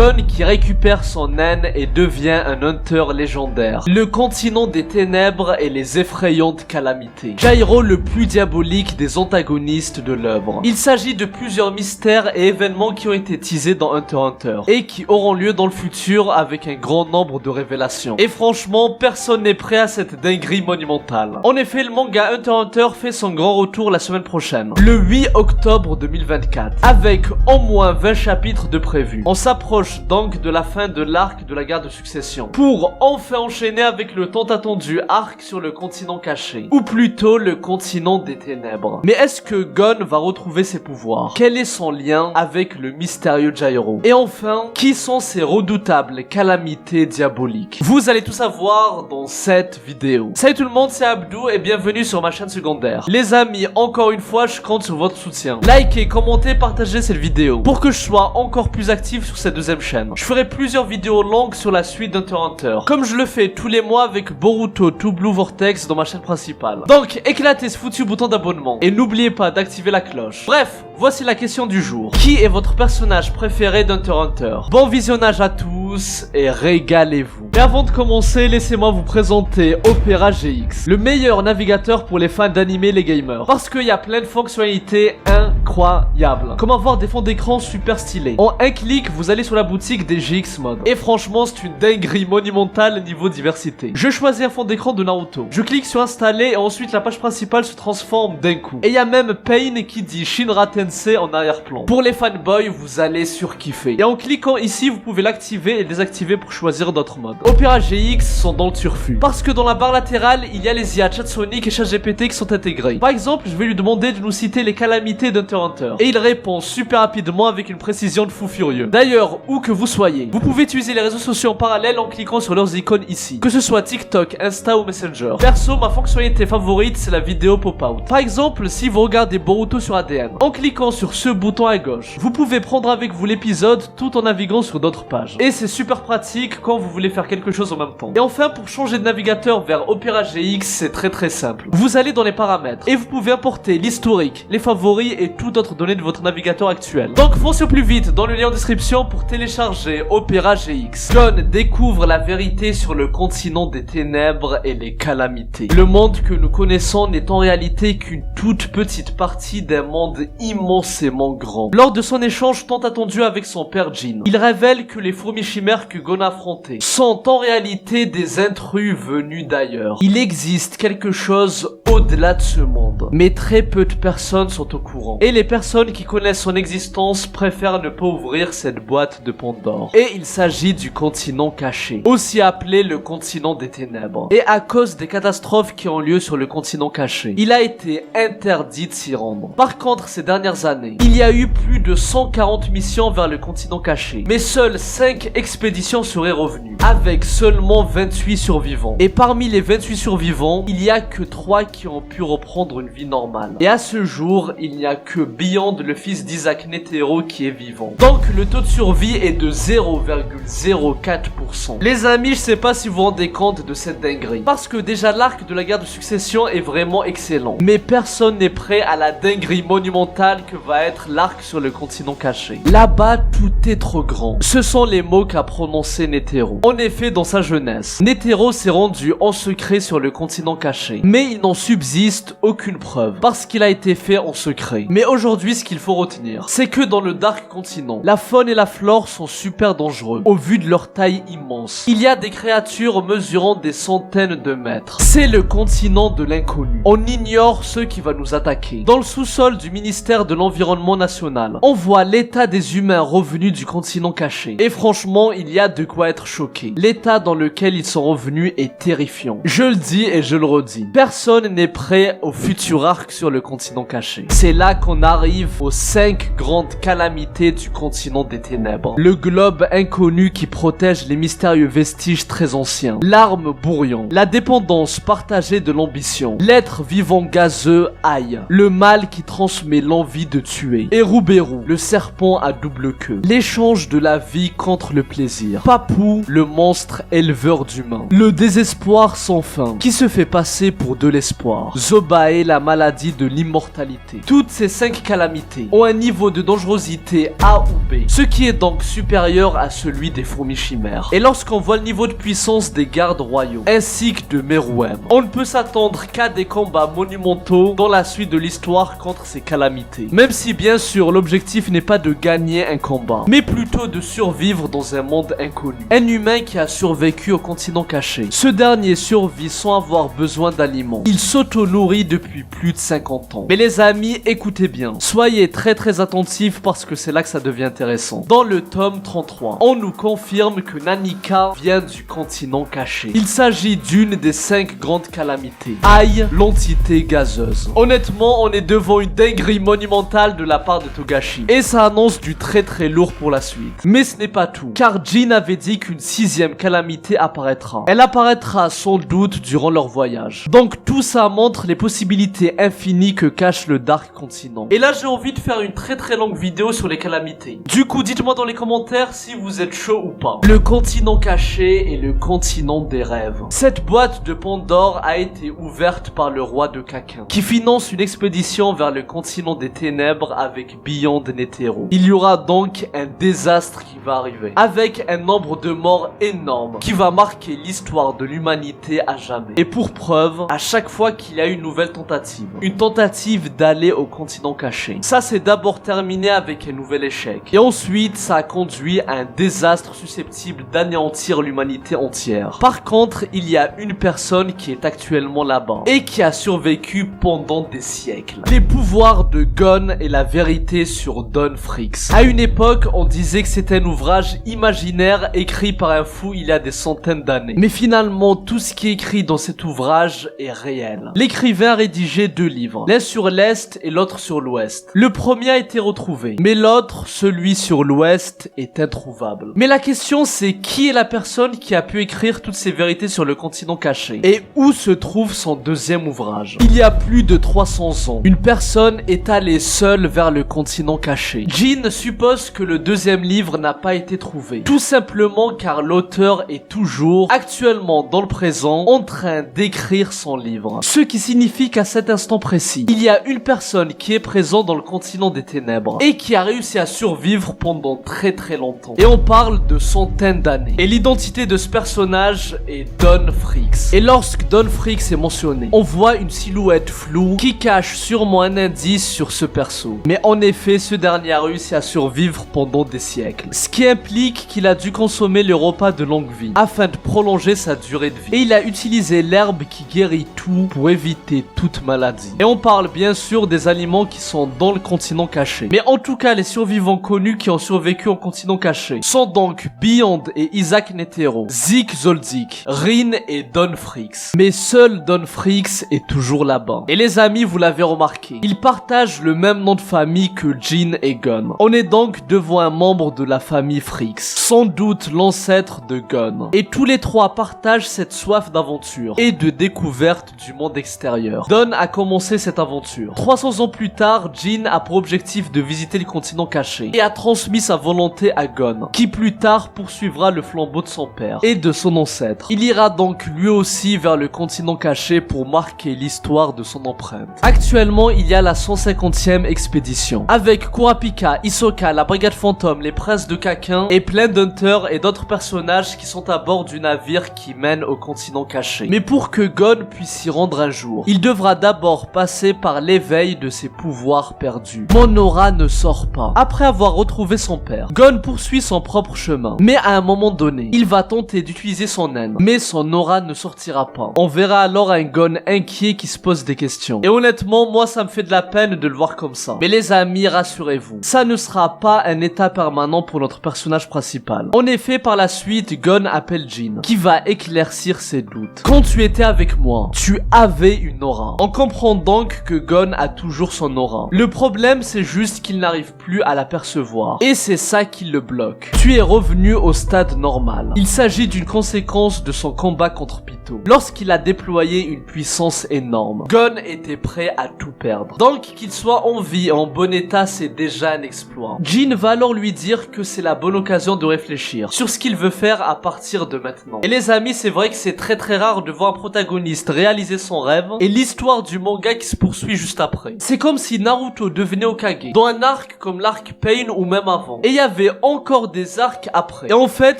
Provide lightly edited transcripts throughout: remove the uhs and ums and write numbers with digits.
Gon qui récupère son naine et devient un hunter légendaire. Le continent des ténèbres et les effrayantes calamités. Gyro le plus diabolique des antagonistes de l'œuvre. Il s'agit de plusieurs mystères et événements qui ont été teasés dans Hunter x Hunter et qui auront lieu dans le futur avec un grand nombre de révélations. Et franchement, personne n'est prêt à cette dinguerie monumentale. En effet, le manga Hunter x Hunter fait son grand retour la semaine prochaine, le 8 octobre 2024, avec au moins 20 chapitres de prévus. On s'approche donc de la fin de l'arc de la guerre de succession, pour enfin enchaîner avec le tant attendu arc sur le continent caché, ou plutôt le continent des ténèbres. Mais est-ce que Gon va retrouver ses pouvoirs? Quel est son lien avec le mystérieux Gyro? Et enfin, qui sont ces redoutables calamités diaboliques? Vous allez tout savoir dans cette vidéo. Salut tout le monde, c'est Abdou et bienvenue sur ma chaîne secondaire. Les amis, encore une fois, je compte sur votre soutien. Likez, commentez, partagez cette vidéo pour que je sois encore plus actif sur cette deuxième chaîne. Je ferai plusieurs vidéos longues sur la suite d'Hunter x Hunter, comme je le fais tous les mois avec Boruto to Blue Vortex dans ma chaîne principale. Donc, éclatez ce foutu bouton d'abonnement et n'oubliez pas d'activer la cloche. Bref, voici la question du jour. Qui est votre personnage préféré d'Hunter x Hunter? Bon visionnage à tous et régalez-vous. Mais avant de commencer, laissez-moi vous présenter Opera GX, le meilleur navigateur pour les fans d'anime et les gamers, parce qu'il y a plein de fonctionnalités incroyables, comme avoir des fonds d'écran super stylés. En un clic, vous allez sur la boutique des GX Mods, et franchement c'est une dinguerie monumentale niveau diversité. Je choisis un fond d'écran de Naruto, je clique sur installer et ensuite la page principale se transforme d'un coup. Et il y a même Pain qui dit Shinra Tensei en arrière-plan. Pour les fanboys, vous allez surkiffer. Et en cliquant ici, vous pouvez l'activer et désactiver pour choisir d'autres modes. Opera GX sont dans le turfu, parce que dans la barre latérale, il y a les IA ChatSonic et ChatGPT qui sont intégrés. Par exemple, je vais lui demander de nous citer les calamités d'Hunter x Hunter, et il répond super rapidement avec une précision de fou furieux. D'ailleurs, où que vous soyez, vous pouvez utiliser les réseaux sociaux en parallèle en cliquant sur leurs icônes ici, que ce soit TikTok, Insta ou Messenger. Perso, ma fonctionnalité favorite, c'est la vidéo pop-out. Par exemple, si vous regardez Boruto sur ADN, en cliquant sur ce bouton à gauche, vous pouvez prendre avec vous l'épisode tout en naviguant sur d'autres pages. Et c'est super pratique quand vous voulez faire quelque chose en même temps. Et enfin, pour changer de navigateur vers Opera GX, c'est très simple. Vous allez dans les paramètres et vous pouvez importer l'historique, les favoris et toutes autres données de votre navigateur actuel. Donc foncez au plus vite dans le lien en description pour télécharger Opera GX. Gon découvre la vérité sur le continent des ténèbres et les calamités. Le monde que nous connaissons n'est en réalité qu'une toute petite partie d'un monde immensément grand. Lors de son échange tant attendu avec son père Jin, il révèle que les fourmis chimères que Gon a affrontées sont en réalité des intrus venus d'ailleurs. Il existe quelque chose au-delà de ce monde, mais très peu de personnes sont au courant. Et les personnes qui connaissent son existence préfèrent ne pas ouvrir cette boîte de Pandore. Et il s'agit du continent caché, aussi appelé le continent des ténèbres. Et à cause des catastrophes qui ont lieu sur le continent caché, il a été interdit de s'y rendre. Par contre, ces dernières années, il y a eu plus de 140 missions vers le continent caché, mais seules 5 expéditions seraient revenues, avec seulement 28 survivants. Et parmi les 28 survivants, il y a que 3 qui ont pu reprendre une vie normale. Et à ce jour, il n'y a que Beyond, le fils d'Isaac Netero, qui est vivant. Donc le taux de survie est de 0,04%. Les amis, je sais pas si vous vous rendez compte de cette dinguerie, parce que déjà l'arc de la guerre de succession est vraiment excellent, mais personne n'est prêt à la dinguerie monumentale que va être l'arc sur le continent caché. Là-bas, tout est trop grand. Ce sont les mots qu'a prononcé Netero. En effet, dans sa jeunesse, Netero s'est rendu en secret sur le continent caché, mais il n'en subsiste aucune preuve, parce qu'il a été fait en secret. Mais aujourd'hui, ce qu'il faut retenir, c'est que dans le Dark Continent, la faune et la flore sont super dangereux, au vu de leur taille immense. Il y a des créatures mesurant des centaines de mètres. C'est le continent de l'inconnu. On ignore ce qui va nous attaquer. Dans le sous-sol du ministère de l'Environnement National, on voit l'état des humains revenus du continent caché. Et franchement, il y a de quoi être choqué. L'état dans lequel ils sont revenus est terrifiant. Je le dis et je le redis. Personne n'est prêt au futur arc sur le continent caché. C'est là qu'on arrive aux 5 grandes calamités du continent des ténèbres. Le globe inconnu qui protège les mystérieux vestiges très anciens. L'arme bourrion. La dépendance partagée de l'ambition. L'être vivant gazeux, Aïe. Le mal qui transmet l'envie de tuer. Héroubérou, le serpent à double queue. L'échange de la vie contre le plaisir. Papou, le monstre éleveur d'humains. Le désespoir sans fin, qui se fait passer pour de l'espoir. Zobae, la maladie de l'immortalité. Toutes ces 5 calamités ont un niveau de dangerosité A ou B, ce qui est donc supérieur à celui des fourmis chimères. Et lorsqu'on voit le niveau de puissance des gardes royaux, ainsi que de Meruem, on ne peut s'attendre qu'à des combats monumentaux dans la suite de l'histoire contre ces calamités. Même si bien sûr l'objectif n'est pas de gagner un combat, mais plutôt de survivre dans un monde inconnu. Un humain qui a survécu au continent caché. Ce dernier survit sans avoir besoin d'aliments. Il s'auto-nourrit depuis plus de 50 ans. Mais les amis, écoutez bien. Soyez très attentifs parce que c'est là que ça devient intéressant. Dans le tome 33, on nous confirme que Nanika vient du continent caché. Il s'agit d'une des 5 grandes calamités. Aïe, l'entité gazeuse. Honnêtement, on est devant une dinguerie monumentale de la part de Togashi. Et ça annonce du très lourd pour la suite. Mais ce n'est pas tout, car Jin avait dit qu'une 6e calamité apparaîtra. Elle apparaîtra sans doute durant leur voyage. Donc tout ça montre les possibilités infinies que cache le Dark Continent. Et là j'ai envie de faire une très longue vidéo sur les calamités. Du coup dites-moi dans les commentaires si vous êtes chaud ou pas. Le continent caché et le continent des rêves. Cette boîte de Pandore a été ouverte par le roi de Kakin, qui finance une expédition vers le continent des ténèbres avec Beyond Netero. Il y aura donc un désastre qui va arriver, avec un nombre de morts énorme, qui va marquer l'histoire de l'humanité à jamais. Et pour preuve, à chaque fois qu'il y a une nouvelle tentative, une tentative d'aller au continent caché, ça s'est d'abord terminé avec un nouvel échec. Et ensuite, ça a conduit à un désastre susceptible d'anéantir l'humanité entière. Par contre, il y a une personne qui est actuellement là-bas, et qui a survécu pendant des siècles. Les pouvoirs de Gon et la vérité sur Don Fricks. À une époque, on disait que c'était un ouvrage imaginaire écrit par un fou il y a des centaines d'années. Mais finalement, tout ce qui est écrit dans cet ouvrage est réel. L'écrivain a rédigé 2 livres, l'un sur l'Est et l'autre sur l'Ouest. Le premier a été retrouvé, mais l'autre, celui sur l'Ouest, est introuvable. Mais la question c'est qui est la personne qui a pu écrire toutes ces vérités sur le continent caché? Et où se trouve son 2e ouvrage? Il y a plus de 300 ans, une personne est allée seule vers le continent caché. Jin suppose que le 2e livre n'a pas été trouvé, tout simplement car l'auteur est toujours, actuellement dans le présent, en train d'écrire son livre. Ce qui signifie qu'à cet instant précis, il y a une personne qui est présente dans le continent des ténèbres et qui a réussi à survivre pendant très longtemps. Et on parle de centaines d'années. Et l'identité de ce personnage est Don Fricks. Et lorsque Don Fricks est mentionné, on voit une silhouette floue qui cache sûrement un indice sur ce perso. Mais en effet, ce dernier a réussi à survivre pendant des siècles. Ce qui implique qu'il a dû consommer le repas de longue vie afin de prolonger sa durée de vie. Et il a utilisé l'herbe qui guérit tout pour éviter toute maladie. Et on parle bien sûr des aliments qui sont dans le continent caché. Mais en tout cas, les survivants connus qui ont survécu au continent caché sont donc Beyond et Isaac Netero, Zik Zoldyck, Rin et Don Fricks. Mais seul Don Fricks est toujours là-bas. Et les amis, vous l'avez remarqué, ils partagent le même nom de famille que Jin et Gon. On est donc devant un membre de la famille Fricks, sans doute l'ancêtre de Gon. Et tous les 3 partagent cette soif d'aventure et de découverte du monde extérieur. Don a commencé cette aventure. 300 ans plus tard, Jin a pour objectif de visiter le continent caché et a transmis sa volonté à Gon, qui plus tard poursuivra le flambeau de son père et de son ancêtre. Il ira donc lui aussi vers le continent caché pour marquer l'histoire de son empreinte. Actuellement, il y a la 150e expédition, avec Kurapika, Hisoka, la brigade fantôme, les princes de Kakin et plein d'hunters et d'autres personnages qui sont à bord du navire qui mène au continent caché. Mais pour que Gon puisse s'y rendre un jour, il devra d'abord passer par l'éveil de ses pouvoirs perdus. Mon aura ne sort pas. Après avoir retrouvé son père, Gon poursuit son propre chemin. Mais à un moment donné, il va tenter d'utiliser son haine, mais son aura ne sortira pas. On verra alors un Gon inquiet qui se pose des questions. Et honnêtement, moi ça me fait de la peine de le voir comme ça. Mais les amis, rassurez-vous, ça ne sera pas un état permanent pour notre notre personnage principal. En effet, par la suite, Gon appelle Jin, qui va éclaircir ses doutes. Quand tu étais avec moi, tu avais une aura. On comprend donc que Gon a toujours son aura. Le problème, c'est juste qu'il n'arrive plus à l'apercevoir. Et c'est ça qui le bloque. Tu es revenu au stade normal. Il s'agit d'une conséquence de son combat contre Pitou. Lorsqu'il a déployé une puissance énorme, Gon était prêt à tout perdre. Donc, qu'il soit en vie et en bon état, c'est déjà un exploit. Jin va alors lui dire que c'est la bonne occasion de réfléchir sur ce qu'il veut faire à partir de maintenant. Et les amis, c'est vrai que c'est très rare de voir un protagoniste réaliser son rêve et l'histoire du manga qui se poursuit juste après. C'est comme si Naruto devenait Hokage dans un arc comme l'arc Pain ou même avant. Et il y avait encore des arcs après. Et en fait,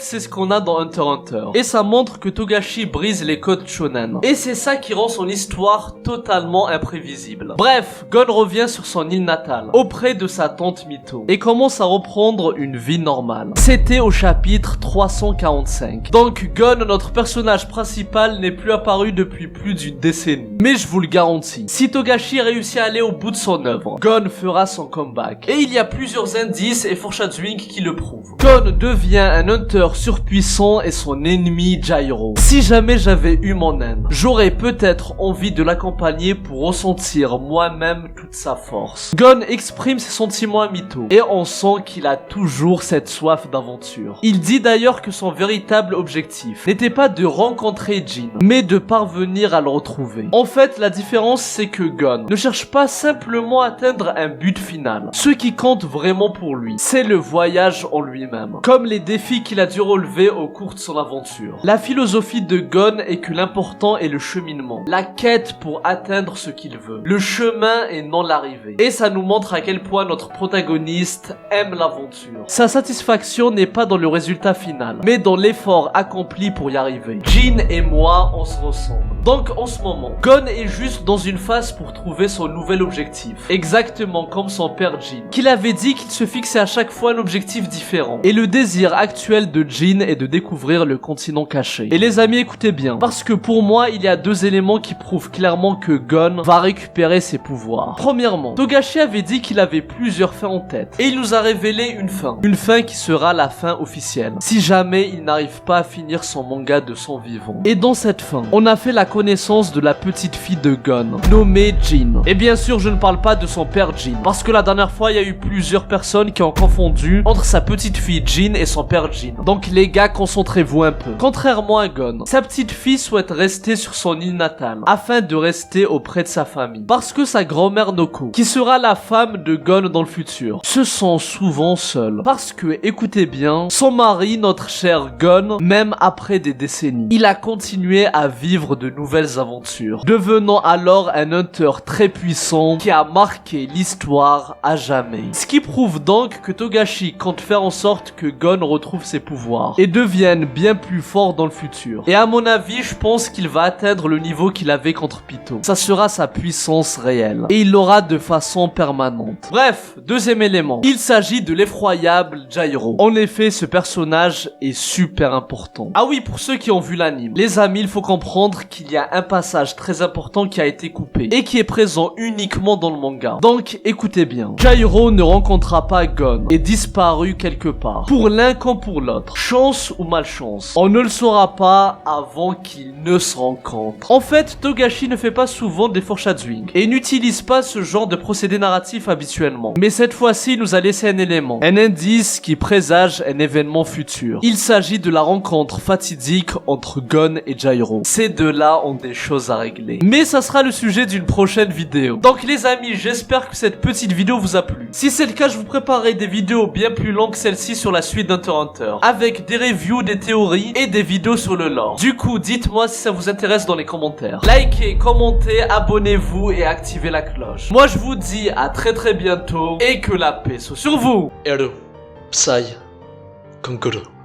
c'est ce qu'on a dans Hunter x Hunter. Et ça montre que Togashi brise les codes shonen. Et c'est ça qui rend son histoire totalement imprévisible. Bref, Gon revient sur son île natale, auprès de sa tante Mito, et commence à reprendre une vie normale. C'était au chapitre 345. Donc Gon, notre personnage principal, n'est plus apparu depuis plus d'une décennie. Mais je vous le garantis, si Togashi réussit à aller au bout de son œuvre, Gon fera son comeback. Et il y a plusieurs indices et foreshadowing qui le prouvent. Gon devient un hunter surpuissant et son ennemi Jairo. Si jamais j'avais eu mon naine, j'aurais peut-être envie de l'accompagner pour ressentir moi-même toute sa force. Gon exprime ses sentiments à Mito et on sent qu'il a toujours cette soif d'aventure. Il dit d'ailleurs que son véritable objectif n'était pas de rencontrer Jin, mais de parvenir à le retrouver. En fait, la différence c'est que Gon ne cherche pas simplement à atteindre un but final. Ce qui compte vraiment pour lui, c'est le voyage en lui-même, comme les défis qu'il a dû relever au cours de son aventure. La philosophie de Gon est que l'important est le cheminement, la quête pour atteindre ce qu'il veut, le chemin et non l'arrivée. Et ça nous montre à quel point notre protagoniste aime l'aventure. Sa satisfaction n'est pas dans le résultat final, mais dans l'effort accompli pour y arriver. Jin et moi, on se ressemble. Donc en ce moment, Gon est juste dans une phase pour trouver son nouvel objectif. Exactement comme son père Jin, qu'il avait dit qu'il se fixait à chaque fois un objectif différent. Et le désir actuel de Jin est de découvrir le continent caché. Et les amis, écoutez bien, parce que pour moi, il y a deux éléments qui prouvent clairement que Gon va récupérer ses pouvoirs. Premièrement, Togashi avait dit qu'il avait plusieurs fins en tête. Et il nous a révélé une fin. Une fin qui sera la fin officielle, si jamais il n'arrive pas à finir son manga de son vivant. Et dans cette fin, on a fait la connaissance de la petite fille de Gon, nommée Jin. Et bien sûr, je ne parle pas de son père Jin, parce que la dernière fois, il y a eu plusieurs personnes qui ont confondu entre sa petite fille Jin et son père Jin. Donc les gars, concentrez-vous un peu. Contrairement à Gon, sa petite fille souhaite rester sur son île natale, afin de rester auprès de sa famille. Parce que sa grand-mère Noko, qui sera la femme de Gon dans le futur, se sent souvent seule. Parce que, écoutez bien, son mari, notre cher Gon, même après des décennies, il a continué à vivre de nouvelles aventures, devenant alors un hunter très puissant qui a marqué l'histoire à jamais. Ce qui prouve donc que Togashi compte faire en sorte que Gon retrouve ses pouvoirs et devienne bien plus fort dans le futur. Et à mon avis, je pense qu'il va atteindre le niveau qu'il avait contre Pitou. Ça sera sa puissance réelle et il l'aura de façon permanente. Bref, deuxième élément, il s'agit de l'effroyable Jairo. En effet, ce personnage est super important. Ah oui, pour ceux qui ont vu l'anime, les amis, il faut comprendre qu'il y a un passage très important qui a été coupé et qui est présent uniquement dans le manga. Donc, écoutez bien. Jairo ne rencontrera pas Gon et disparu quelque part. Pour l'un comme pour l'autre. Chance ou malchance. On ne le saura pas avant qu'ils ne se rencontrent. En fait, Togashi ne fait pas souvent des foreshadowing et n'utilise pas ce genre de procédé narratif habituellement. Mais cette fois-ci, il nous a laissé un élément. Un indice qui présage un événement futur. Il s'agit de la rencontre fatidique entre Gon et Jairo. Ces deux-là ont des choses à régler. Mais ça sera le sujet d'une prochaine vidéo. Donc les amis, j'espère que cette petite vidéo vous a plu. Si c'est le cas, je vous préparerai des vidéos bien plus longues que celle-ci sur la suite d'Hunter x Hunter, avec des reviews, des théories et des vidéos sur le lore. Du coup, dites-moi si ça vous intéresse dans les commentaires. Likez, commentez, abonnez-vous et activez la cloche. Moi je vous dis à très bientôt et que la paix soit sur vous. Psy Conqueror.